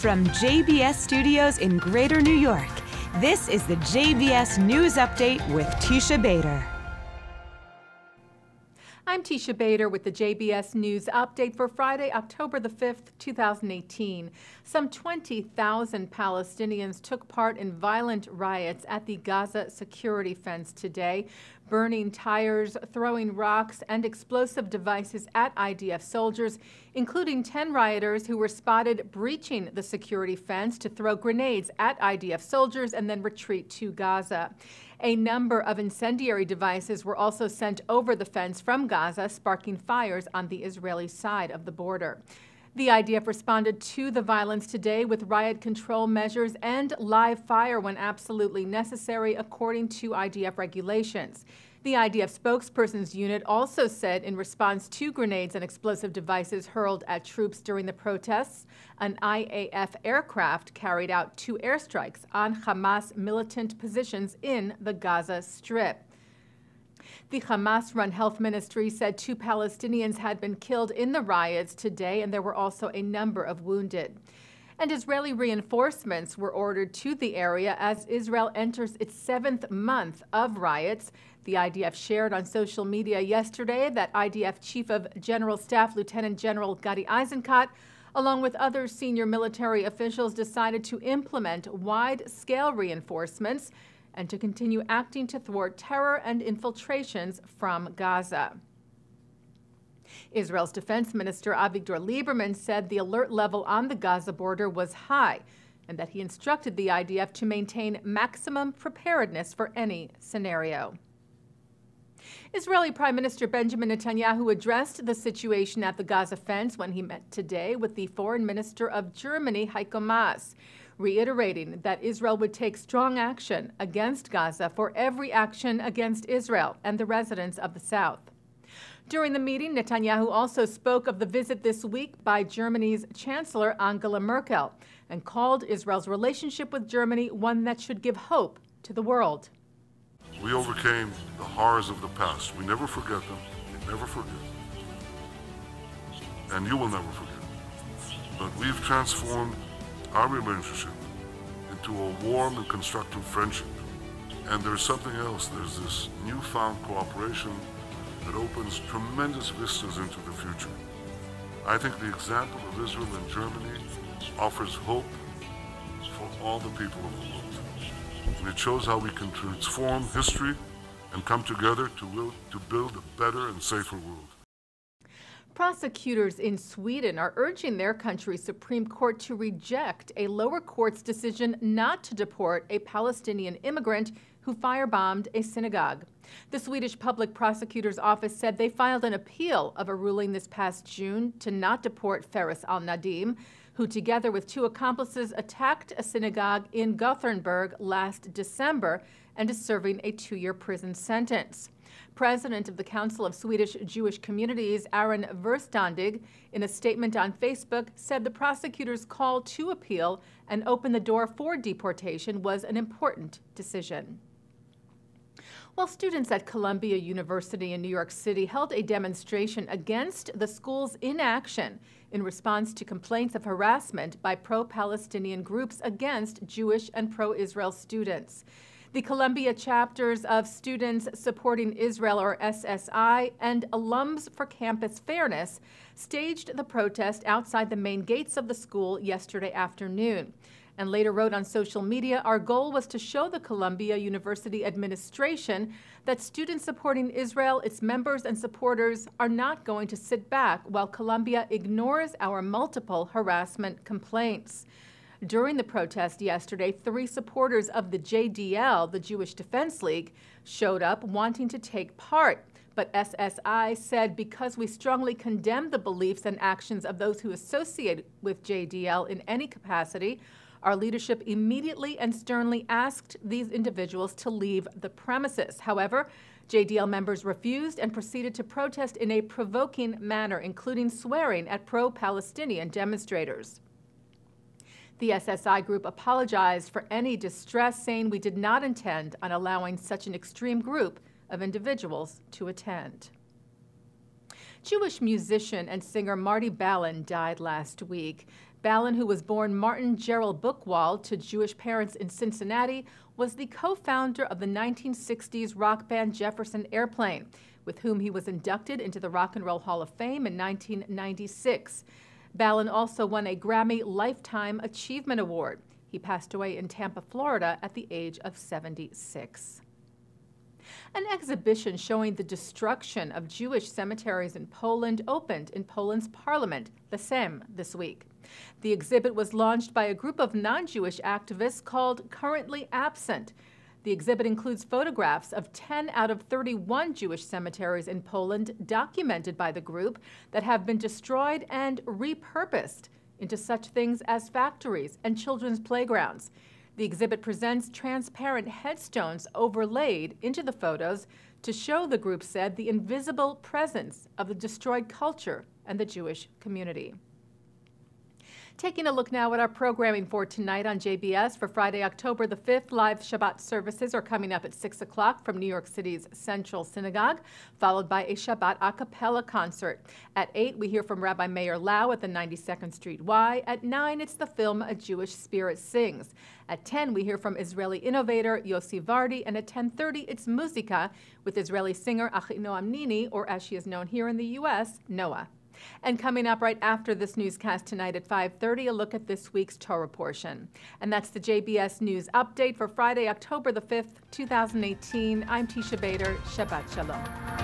From JBS Studios in Greater New York, this is the JBS News Update with Teisha Bader. I'm Teisha Bader with the JBS News Update for Friday, October the 5th, 2018. Some 20,000 Palestinians took part in violent riots at the Gaza security fence today, burning tires, throwing rocks, and explosive devices at IDF soldiers, including 10 rioters who were spotted breaching the security fence to throw grenades at IDF soldiers and then retreat to Gaza. A number of incendiary devices were also sent over the fence from Gaza, sparking fires on the Israeli side of the border. The IDF responded to the violence today with riot control measures and live fire when absolutely necessary, according to IDF regulations. The IDF spokesperson's unit also said in response to grenades and explosive devices hurled at troops during the protests, an IAF aircraft carried out 2 airstrikes on Hamas militant positions in the Gaza Strip. The Hamas-run health ministry said 2 Palestinians had been killed in the riots today, and there were also a number of wounded. And Israeli reinforcements were ordered to the area as Israel enters its 7th month of riots. The IDF shared on social media yesterday that IDF Chief of General Staff Lieutenant General Gadi Eisenkot, along with other senior military officials, decided to implement wide-scale reinforcements and to continue acting to thwart terror and infiltrations from Gaza. Israel's Defense Minister Avigdor Lieberman said the alert level on the Gaza border was high and that he instructed the IDF to maintain maximum preparedness for any scenario. Israeli Prime Minister Benjamin Netanyahu addressed the situation at the Gaza fence when he met today with the Foreign Minister of Germany, Heiko Maas, reiterating that Israel would take strong action against Gaza for every action against Israel and the residents of the South. During the meeting, Netanyahu also spoke of the visit this week by Germany's Chancellor Angela Merkel and called Israel's relationship with Germany one that should give hope to the world. We overcame the horrors of the past. We never forget them. We never forget. And you will never forget. But we've transformed our relationship into a warm and constructive friendship. And there's something else. There's this newfound cooperation that opens tremendous vistas into the future. I think the example of Israel and Germany offers hope for all the people of the world. And it shows how we can transform history and come together to build a better and safer world. Prosecutors in Sweden are urging their country's Supreme Court to reject a lower court's decision not to deport a Palestinian immigrant who firebombed a synagogue. The Swedish Public Prosecutor's Office said they filed an appeal of a ruling this past June to not deport Faris al-Nadim, who together with 2 accomplices attacked a synagogue in Gothenburg last December and is serving a 2-year prison sentence. President of the Council of Swedish Jewish Communities, Aaron Verstandig, in a statement on Facebook, said the prosecutor's call to appeal and open the door for deportation was an important decision. While students at Columbia University in New York City held a demonstration against the school's inaction in response to complaints of harassment by pro-Palestinian groups against Jewish and pro-Israel students. The Columbia chapters of Students Supporting Israel, or SSI, and Alums for Campus Fairness staged the protest outside the main gates of the school yesterday afternoon, and later wrote on social media, "Our goal was to show the Columbia University administration that Students Supporting Israel, its members and supporters, are not going to sit back while Columbia ignores our multiple harassment complaints." During the protest yesterday, 3 supporters of the JDL, the Jewish Defense League, showed up wanting to take part. But SSI said because we strongly condemn the beliefs and actions of those who associate with JDL in any capacity, our leadership immediately and sternly asked these individuals to leave the premises. However, JDL members refused and proceeded to protest in a provoking manner, including swearing at pro-Palestinian demonstrators. The SSI group apologized for any distress, saying we did not intend on allowing such an extreme group of individuals to attend. Jewish musician and singer Marty Balan died last week. Balan, who was born Martin Gerald Buchwald to Jewish parents in Cincinnati, was the co-founder of the 1960s rock band Jefferson Airplane, with whom he was inducted into the Rock and Roll Hall of Fame in 1996. Balan also won a Grammy Lifetime Achievement Award. He passed away in Tampa, Florida at the age of 76. An exhibition showing the destruction of Jewish cemeteries in Poland opened in Poland's parliament, the Sejm, this week. The exhibit was launched by a group of non-Jewish activists called Currently Absent. The exhibit includes photographs of 10 out of 31 Jewish cemeteries in Poland documented by the group that have been destroyed and repurposed into such things as factories and children's playgrounds. The exhibit presents transparent headstones overlaid into the photos to show, the group said, the invisible presence of the destroyed culture and the Jewish community. Taking a look now at our programming for tonight on JBS for Friday, October the 5th. Live Shabbat services are coming up at 6 o'clock from New York City's Central Synagogue, followed by a Shabbat a cappella concert. At 8, we hear from Rabbi Meir Lau at the 92nd Street Y. At 9, it's the film A Jewish Spirit Sings. At 10, we hear from Israeli innovator Yossi Vardi, and at 10:30, it's Muzika with Israeli singer Achinoam Nini, or as she is known here in the U.S., Noah. And coming up right after this newscast tonight at 5:30, a look at this week's Torah portion. And that's the JBS News Update for Friday, October the 5th, 2018. I'm Teisha Bader. Shabbat Shalom.